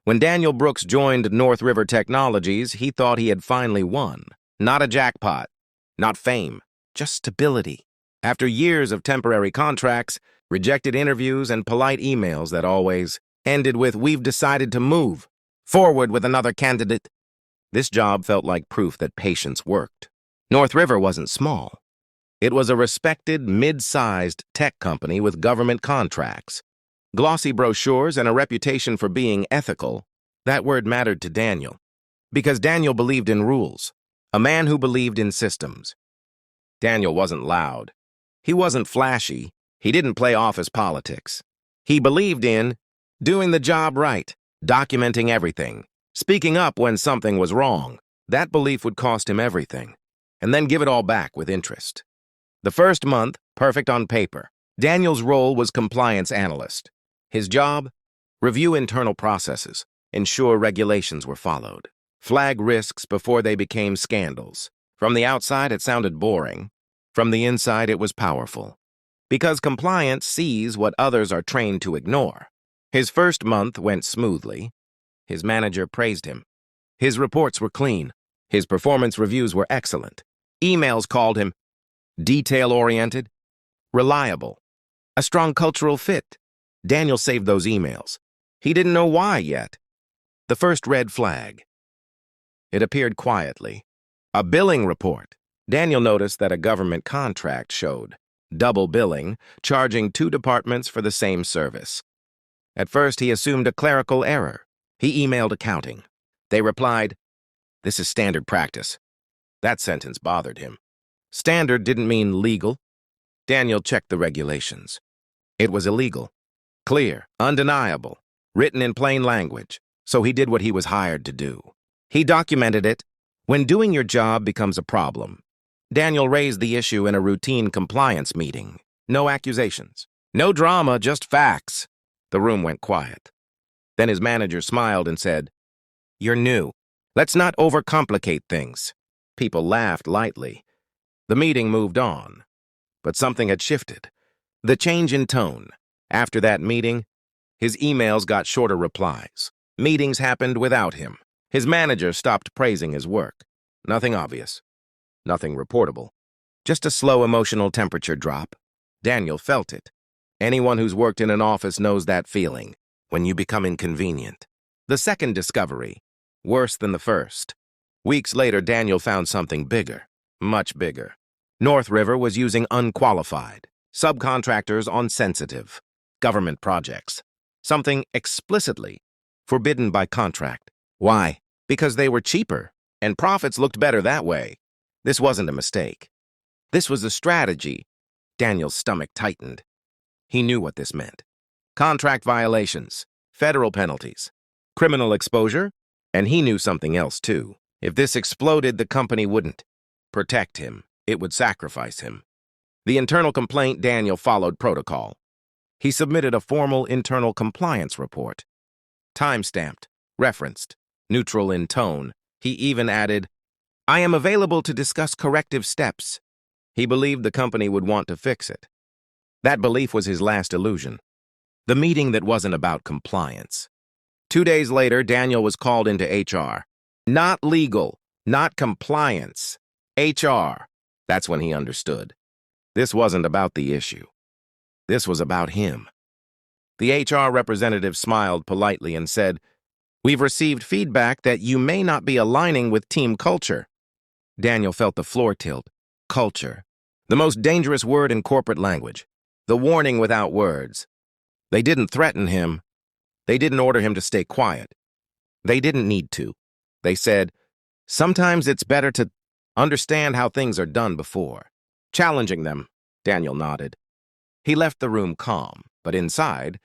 When Daniel Brooks joined North River Technologies, he thought he had finally won. Not a jackpot, not fame, just stability. After years of temporary contracts, rejected interviews, and polite emails that always ended with, "We've decided to move forward with another candidate," this job felt like proof that patience worked. North River wasn't small. It was a respected, mid-sized tech company with government contracts, glossy brochures, and a reputation for being ethical. That word mattered to Daniel, because Daniel believed in rules, a man who believed in systems. Daniel wasn't loud. He wasn't flashy. He didn't play office politics. He believed in doing the job right, documenting everything, speaking up when something was wrong. That belief would cost him everything, and then give it all back with interest. The first month, perfect on paper. Daniel's role was compliance analyst. His job? Review internal processes, ensure regulations were followed, flag risks before they became scandals. From the outside, it sounded boring. From the inside, it was powerful. Because compliance sees what others are trained to ignore. His first month went smoothly. His manager praised him. His reports were clean. His performance reviews were excellent. Emails called him detail-oriented, reliable, a strong cultural fit. Daniel saved those emails. He didn't know why yet. The first red flag. It appeared quietly. A billing report. Daniel noticed that a government contract showed double billing, charging two departments for the same service. At first, he assumed a clerical error. He emailed accounting. They replied, "This is standard practice." That sentence bothered him. Standard didn't mean legal. Daniel checked the regulations. It was illegal, clear, undeniable, written in plain language, so he did what he was hired to do. He documented it. When doing your job becomes a problem, Daniel raised the issue in a routine compliance meeting. No accusations, no drama, just facts. The room went quiet. Then his manager smiled and said, "You're new. Let's not overcomplicate things." People laughed lightly. The meeting moved on, but something had shifted. The change in tone. After that meeting, his emails got shorter replies. Meetings happened without him. His manager stopped praising his work. Nothing obvious. Nothing reportable. Just a slow emotional temperature drop. Daniel felt it. Anyone who's worked in an office knows that feeling, when you become inconvenient. The second discovery, worse than the first. Weeks later, Daniel found something bigger, much bigger. North River was using unqualified, subcontractors on sensitive, government projects. Something explicitly forbidden by contract. Why? Because they were cheaper, and profits looked better that way. This wasn't a mistake. This was a strategy. Daniel's stomach tightened. He knew what this meant. Contract violations, federal penalties, criminal exposure, and he knew something else too. If this exploded, the company wouldn't protect him. It would sacrifice him. The internal complaint. Daniel followed protocol. He submitted a formal internal compliance report. Time-stamped, referenced, neutral in tone. He even added, "I am available to discuss corrective steps." He believed the company would want to fix it. That belief was his last illusion. The meeting that wasn't about compliance. 2 days later, Daniel was called into HR. Not legal, not compliance. HR. That's when he understood. This wasn't about the issue. This was about him. The HR representative smiled politely and said, "We've received feedback that you may not be aligning with team culture." Daniel felt the floor tilt. Culture. The most dangerous word in corporate language. The warning without words. They didn't threaten him. They didn't order him to stay quiet. They didn't need to. They said, "Sometimes it's better to understand how things are done before." Challenging them, Daniel nodded. He left the room calm, but inside,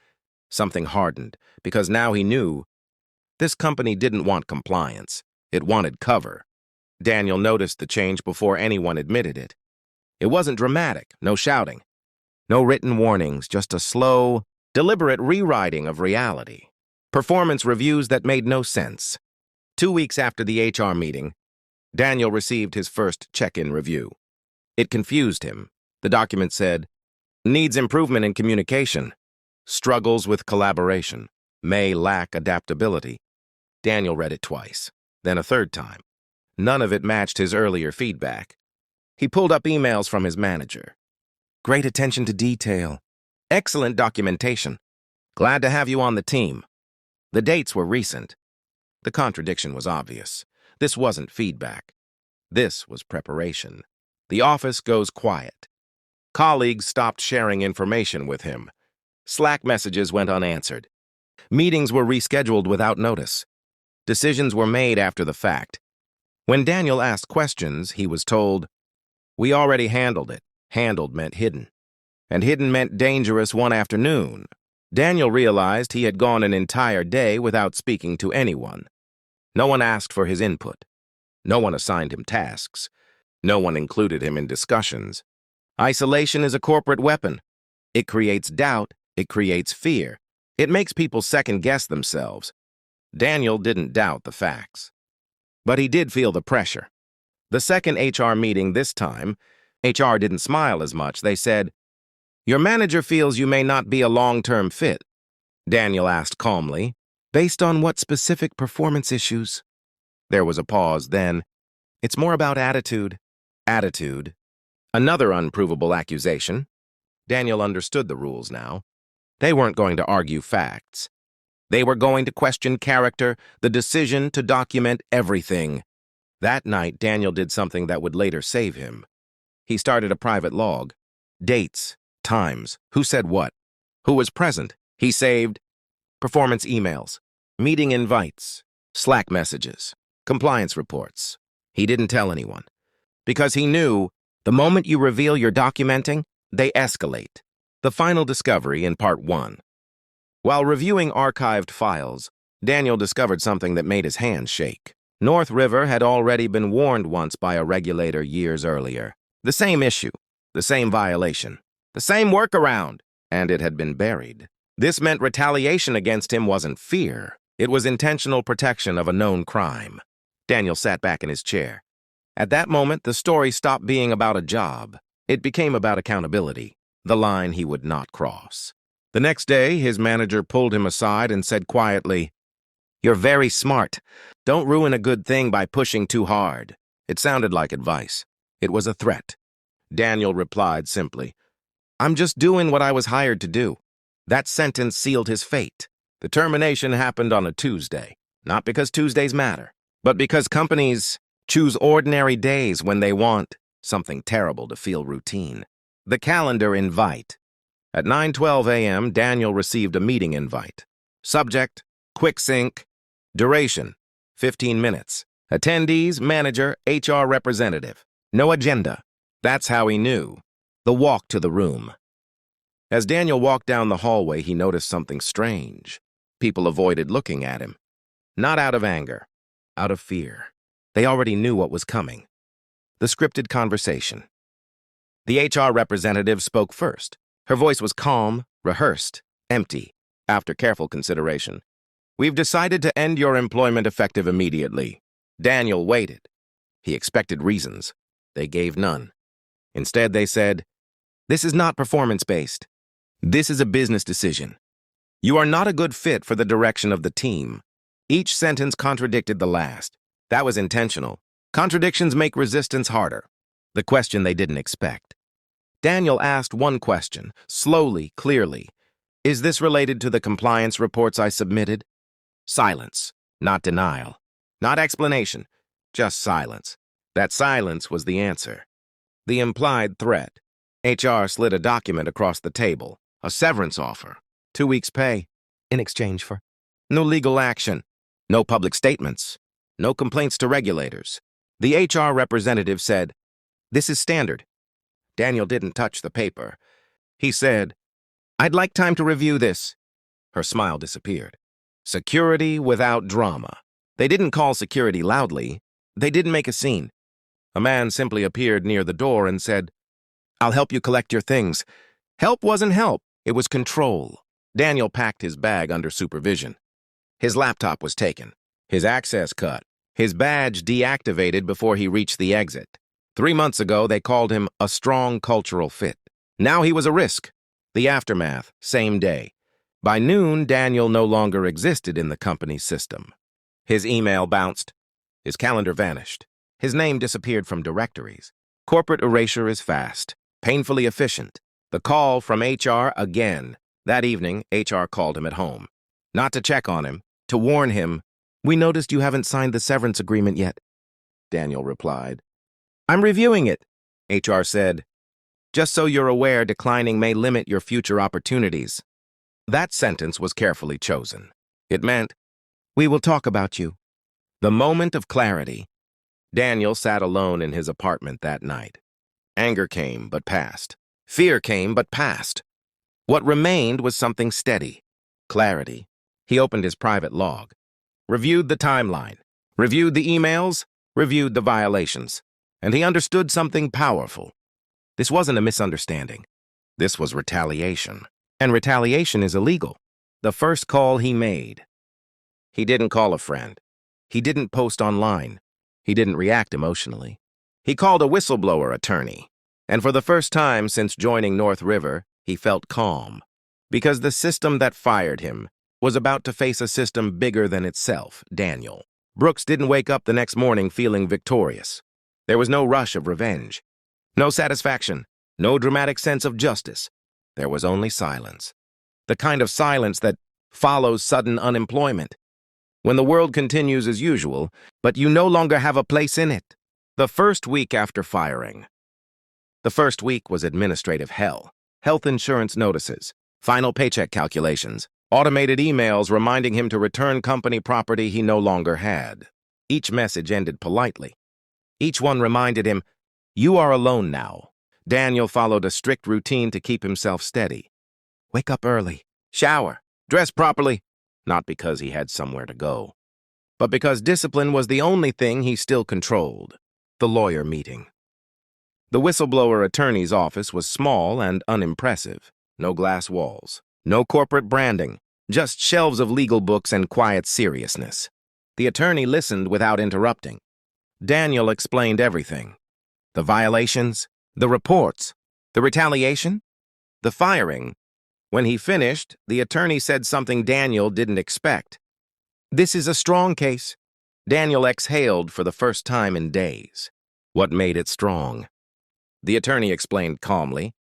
something hardened, because now he knew this company didn't want compliance. It wanted cover. Daniel noticed the change before anyone admitted it. It wasn't dramatic, no shouting, no written warnings, just a slow, deliberate rewriting of reality. Performance reviews that made no sense. 2 weeks after the HR meeting, Daniel received his first check-in review. It confused him. The document said, "Needs improvement in communication. Struggles with collaboration. May lack adaptability." Daniel read it twice, then a third time. None of it matched his earlier feedback. He pulled up emails from his manager. Great attention to detail. Excellent documentation. Glad to have you on the team. The dates were recent. The contradiction was obvious. This wasn't feedback. This was preparation. The office goes quiet. Colleagues stopped sharing information with him. Slack messages went unanswered. Meetings were rescheduled without notice. Decisions were made after the fact. When Daniel asked questions, he was told, "We already handled it." Handled meant hidden. And hidden meant dangerous one afternoon. Daniel realized he had gone an entire day without speaking to anyone. No one asked for his input. No one assigned him tasks. No one included him in discussions. Isolation is a corporate weapon. It creates doubt. It creates fear. It makes people second-guess themselves. Daniel didn't doubt the facts. But he did feel the pressure. The second HR meeting this time, HR didn't smile as much. They said, "Your manager feels you may not be a long-term fit." Daniel asked calmly, "Based on what specific performance issues?" There was a pause, then, "It's more about attitude." Attitude. Another unprovable accusation. Daniel understood the rules now. They weren't going to argue facts. They were going to question character, the decision to document everything. That night, Daniel did something that would later save him. He started a private log. Dates, times, who said what, who was present. He saved performance emails, meeting invites, Slack messages, compliance reports. He didn't tell anyone. Because he knew the moment you reveal you're documenting, they escalate. The final discovery in Part 1. While reviewing archived files, Daniel discovered something that made his hands shake. North River had already been warned once by a regulator years earlier. The same issue, the same violation, the same workaround, and it had been buried. This meant retaliation against him wasn't fear. It was intentional protection of a known crime. Daniel sat back in his chair. At that moment, the story stopped being about a job. It became about accountability, the line he would not cross. The next day, his manager pulled him aside and said quietly, "You're very smart. Don't ruin a good thing by pushing too hard." It sounded like advice. It was a threat. Daniel replied simply, "I'm just doing what I was hired to do." That sentence sealed his fate. The termination happened on a Tuesday, not because Tuesdays matter, but because companies choose ordinary days when they want something terrible to feel routine. The calendar invite. At 9:12 a.m., Daniel received a meeting invite. Subject, quick sync. Duration, 15 minutes. Attendees, manager, HR representative. No agenda. That's how he knew. The walk to the room. As Daniel walked down the hallway, he noticed something strange. People avoided looking at him. Not out of anger, out of fear. They already knew what was coming. The scripted conversation. The HR representative spoke first. Her voice was calm, rehearsed, empty. After careful consideration, "We've decided to end your employment effective immediately." Daniel waited. He expected reasons. They gave none. Instead, they said, "This is not performance-based. This is a business decision. You are not a good fit for the direction of the team." Each sentence contradicted the last. That was intentional. Contradictions make resistance harder. The question they didn't expect. Daniel asked one question, slowly, clearly. "Is this related to the compliance reports I submitted?" Silence, not denial, not explanation, just silence. That silence was the answer. The implied threat. HR slid a document across the table, a severance offer, 2 weeks' pay, in exchange for no legal action, no public statements, no complaints to regulators. The HR representative said, "This is standard." Daniel didn't touch the paper. He said, "I'd like time to review this." Her smile disappeared. Security without drama. They didn't call security loudly. They didn't make a scene. A man simply appeared near the door and said, "I'll help you collect your things." Help wasn't help. It was control. Daniel packed his bag under supervision. His laptop was taken, his access cut, his badge deactivated before he reached the exit. 3 months ago, they called him a strong cultural fit. Now he was a risk. The aftermath, same day. By noon, Daniel no longer existed in the company's system. His email bounced. His calendar vanished. His name disappeared from directories. Corporate erasure is fast, painfully efficient. The call from HR again. That evening, HR called him at home. Not to check on him, to warn him. "We noticed you haven't signed the severance agreement yet," Daniel replied. "I'm reviewing it," HR said. "Just so you're aware, declining may limit your future opportunities." That sentence was carefully chosen. It meant, "We will talk about you." The moment of clarity. Daniel sat alone in his apartment that night. Anger came, but passed. Fear came, but passed. What remained was something steady. Clarity. He opened his private log, reviewed the timeline, reviewed the emails, reviewed the violations, and he understood something powerful. This wasn't a misunderstanding. This was retaliation. And retaliation is illegal. The first call he made. He didn't call a friend. He didn't post online. He didn't react emotionally. He called a whistleblower attorney. And for the first time since joining North River, he felt calm. Because the system that fired him was about to face a system bigger than itself, Daniel. Brooks didn't wake up the next morning feeling victorious. There was no rush of revenge. No satisfaction. No dramatic sense of justice. There was only silence. The kind of silence that follows sudden unemployment. When the world continues as usual, but you no longer have a place in it. The first week after firing. The first week was administrative hell. Health insurance notices, final paycheck calculations, automated emails reminding him to return company property he no longer had. Each message ended politely. Each one reminded him, "You are alone now." Daniel followed a strict routine to keep himself steady. Wake up early, shower, dress properly, not because he had somewhere to go, but because discipline was the only thing he still controlled. The lawyer meeting. The whistleblower attorney's office was small and unimpressive. No glass walls, no corporate branding, just shelves of legal books and quiet seriousness. The attorney listened without interrupting. Daniel explained everything. The violations, the reports, the retaliation, the firing. When he finished, the attorney said something Daniel didn't expect. "This is a strong case." Daniel exhaled for the first time in days. What made it strong? The attorney explained calmly.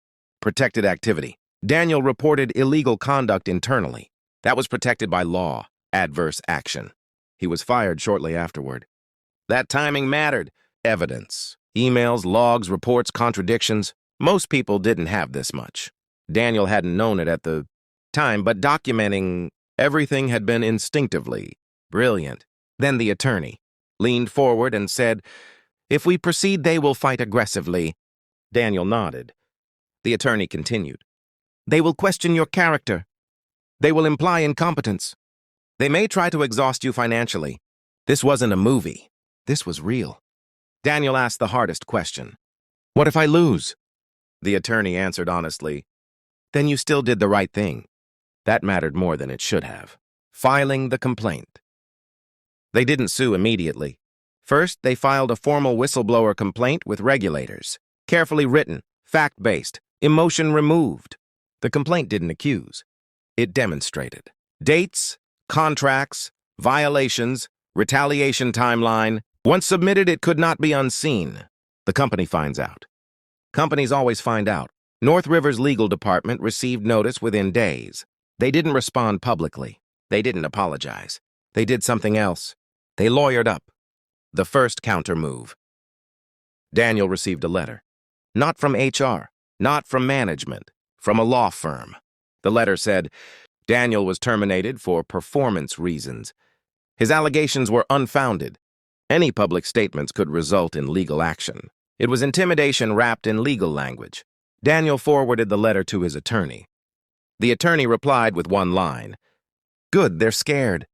Protected activity. Daniel reported illegal conduct internally. That was protected by law. Adverse action. He was fired shortly afterward. That timing mattered. Evidence. Emails, logs, reports, contradictions. Most people didn't have this much. Daniel hadn't known it at the time, but documenting everything had been instinctively brilliant. Then the attorney leaned forward and said, "If we proceed, they will fight aggressively." Daniel nodded. The attorney continued. "They will question your character. They will imply incompetence. They may try to exhaust you financially. This wasn't a movie. This was real." Daniel asked the hardest question. "What if I lose?" The attorney answered honestly, "Then you still did the right thing." That mattered more than it should have. Filing the complaint. They didn't sue immediately. First, they filed a formal whistleblower complaint with regulators. Carefully written, fact-based, emotion removed. The complaint didn't accuse. It demonstrated. Dates, contracts, violations, retaliation timeline. Once submitted, it could not be unseen. The company finds out. Companies always find out. North River's legal department received notice within days. They didn't respond publicly. They didn't apologize. They did something else. They lawyered up. The first counter-move. Daniel received a letter. Not from HR, not from management, from a law firm. The letter said Daniel was terminated for performance reasons. His allegations were unfounded. Any public statements could result in legal action. It was intimidation wrapped in legal language. Daniel forwarded the letter to his attorney. The attorney replied with one line. "Good, they're scared."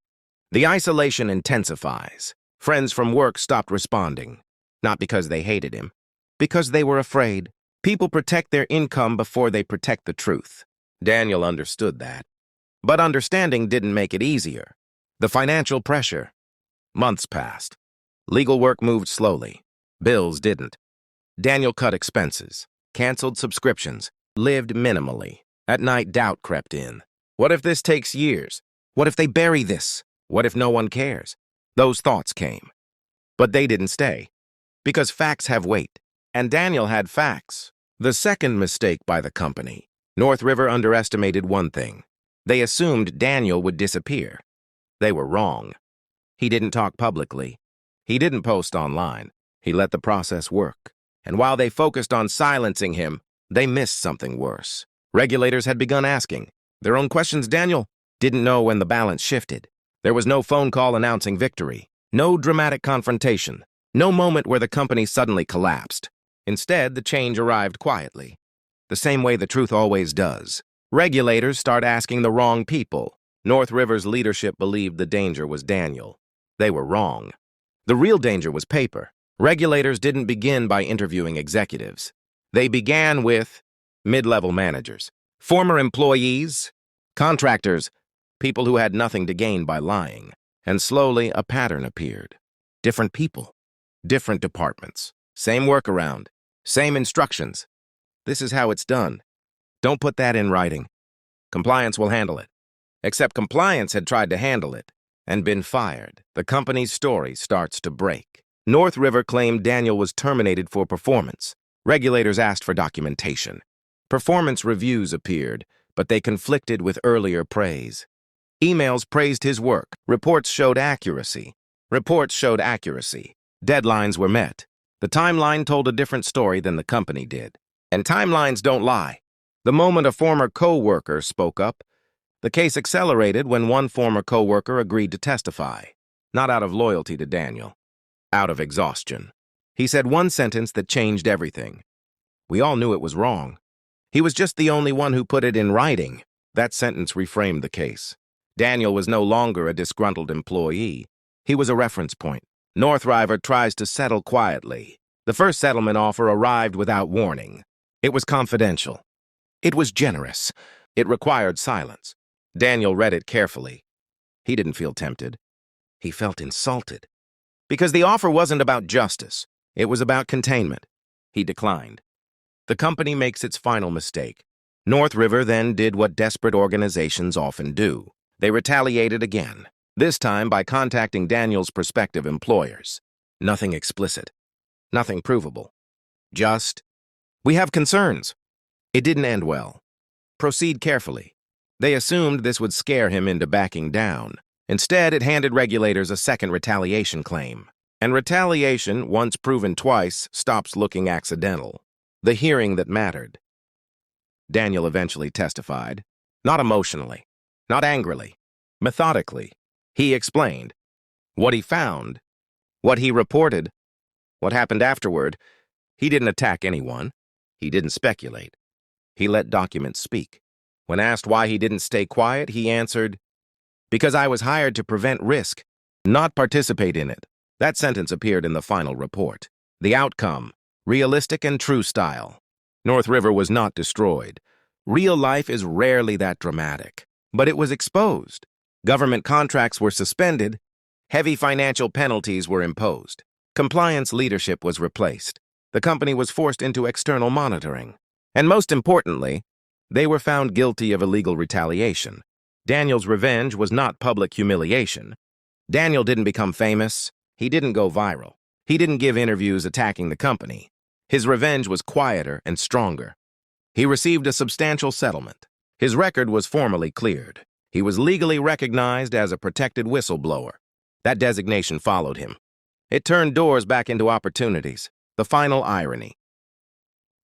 The isolation intensifies. Friends from work stopped responding. Not because they hated him. Because they were afraid. People protect their income before they protect the truth. Daniel understood that. But understanding didn't make it easier. The financial pressure. Months passed. Legal work moved slowly. Bills didn't. Daniel cut expenses, canceled subscriptions, lived minimally. At night, doubt crept in. What if this takes years? What if they bury this? What if no one cares? Those thoughts came. But they didn't stay. Because facts have weight. And Daniel had facts. The second mistake by the company. North River underestimated one thing. They assumed Daniel would disappear. They were wrong. He didn't talk publicly. He didn't post online. He let the process work. And while they focused on silencing him, they missed something worse. Regulators had begun asking their own questions. Daniel didn't know when the balance shifted. There was no phone call announcing victory, no dramatic confrontation, no moment where the company suddenly collapsed. Instead, the change arrived quietly, the same way the truth always does. Regulators start asking the wrong people. North River's leadership believed the danger was Daniel. They were wrong. The real danger was paper. Regulators didn't begin by interviewing executives. They began with mid-level managers, former employees, contractors, people who had nothing to gain by lying. And slowly, a pattern appeared. Different people, different departments, same workaround, same instructions. This is how it's done. Don't put that in writing. Compliance will handle it. Except compliance had tried to handle it and been fired. The company's story starts to break. North River claimed Daniel was terminated for performance. Regulators asked for documentation. Performance reviews appeared, but they conflicted with earlier praise. Emails praised his work. Reports showed accuracy. Deadlines were met. The timeline told a different story than the company did. And timelines don't lie. The moment a former co-worker spoke up, the case accelerated when one former co-worker agreed to testify, not out of loyalty to Daniel, out of exhaustion. He said one sentence that changed everything. We all knew it was wrong. He was just the only one who put it in writing. That sentence reframed the case. Daniel was no longer a disgruntled employee. He was a reference point. North River tries to settle quietly. The first settlement offer arrived without warning. It was confidential. It was generous. It required silence. Daniel read it carefully. He didn't feel tempted. He felt insulted. Because the offer wasn't about justice. It was about containment. He declined. The company makes its final mistake. North River then did what desperate organizations often do. They retaliated again, this time by contacting Daniel's prospective employers. Nothing explicit. Nothing provable. Just, we have concerns. It didn't end well. Proceed carefully. They assumed this would scare him into backing down. Instead, it handed regulators a second retaliation claim. And retaliation, once proven twice, stops looking accidental. The hearing that mattered. Daniel eventually testified, not emotionally, not angrily, methodically. He explained what he found, what he reported, what happened afterward. He didn't attack anyone. He didn't speculate. He let documents speak. When asked why he didn't stay quiet, he answered, because I was hired to prevent risk, not participate in it. That sentence appeared in the final report. The outcome, realistic and true style. North River was not destroyed. Real life is rarely that dramatic. But it was exposed. Government contracts were suspended. Heavy financial penalties were imposed. Compliance leadership was replaced. The company was forced into external monitoring. And most importantly, they were found guilty of illegal retaliation. Daniel's revenge was not public humiliation. Daniel didn't become famous. He didn't go viral. He didn't give interviews attacking the company. His revenge was quieter and stronger. He received a substantial settlement. His record was formally cleared. He was legally recognized as a protected whistleblower. That designation followed him. It turned doors back into opportunities. The final irony.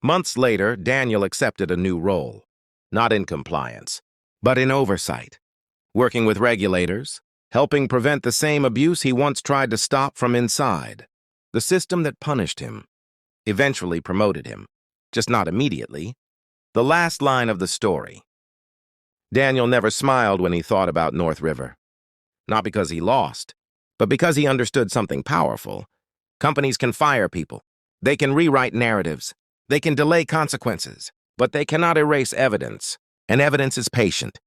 Months later, Daniel accepted a new role. Not in compliance, but in oversight. Working with regulators, helping prevent the same abuse he once tried to stop from inside. The system that punished him eventually promoted him, just not immediately. The last line of the story. Daniel never smiled when he thought about North River. Not because he lost, but because he understood something powerful. Companies can fire people. They can rewrite narratives. They can delay consequences. But they cannot erase evidence, and evidence is patient.